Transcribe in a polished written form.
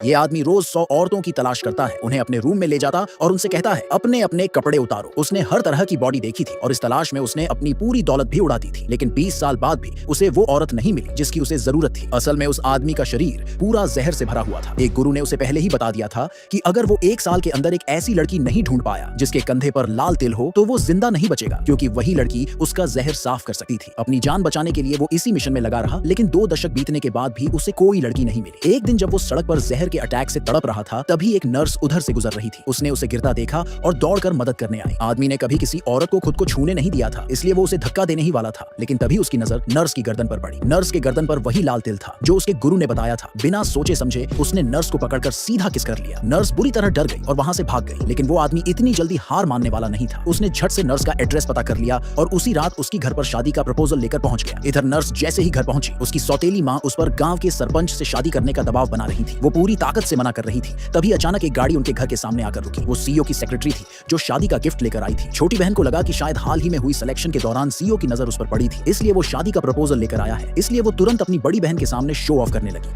ये आदमी रोज 100 औरतों की तलाश करता है, उन्हें अपने रूम में ले जाता और उनसे कहता है अपने अपने कपड़े उतारो। उसने हर तरह की बॉडी देखी थी और इस तलाश में उसने अपनी पूरी दौलत भी उड़ा दी थी, लेकिन 20 साल बाद भी उसे वो औरत नहीं मिली जिसकी उसे जरूरत थी। असल में उस आदमी का शरीर पूरा जहर से भरा हुआ था। एक गुरु ने उसे पहले ही बता दिया था कि अगर वो 1 साल के अंदर एक ऐसी लड़की नहीं ढूंढ पाया जिसके कंधे पर लाल तिल हो तो वो जिंदा नहीं बचेगा, क्योंकि वही लड़की उसका जहर साफ कर सकती थी। अपनी जान बचाने के लिए वो इसी मिशन में लगा रहा, लेकिन 2 दशक बीतने के बाद भी उसे कोई लड़की नहीं मिली। एक दिन जब वो सड़क पर जहर के अटैक से तड़प रहा था, तभी एक नर्स उधर से गुजर रही थी। उसने उसे गिरता देखा और दौड़कर मदद करने आई। आदमी ने कभी किसी औरत को खुद को छूने नहीं दिया था, इसलिए वो उसे धक्का देने ही वाला था, लेकिन तभी उसकी नजर नर्स की गर्दन पर पड़ी। नर्स के गर्दन पर वही लाल तिल था जो उसके गुरु ने बताया था। बिना सोचे समझे उसने नर्स को पकड़कर सीधा किस कर लिया। नर्स बुरी तरह डर गई और वहां से भाग गई, लेकिन वो आदमी इतनी जल्दी हार मानने वाला नहीं था। उसने झट से नर्स का एड्रेस पता कर लिया और उसी रात उसकी घर पर शादी का प्रपोजल लेकर पहुंच गया। इधर नर्स जैसे ही घर पहुंची, उसकी सौतेली मां उस पर गांव के सरपंच से शादी करने का दबाव बना रही थी। वो पूरी ताकत से मना कर रही थी। तभी अचानक एक गाड़ी उनके घर के सामने आकर रुकी। वो सीईओ की सेक्रेटरी थी जो शादी का गिफ्ट लेकर आई थी। छोटी बहन को लगा कि शायद हाल ही में हुई सिलेक्शन के दौरान सीईओ की नजर उस पर पड़ी थी, इसलिए वो शादी का प्रपोजल लेकर आया है। इसलिए वो तुरंत अपनी बड़ी बहन के सामने शो ऑफ करने लगी।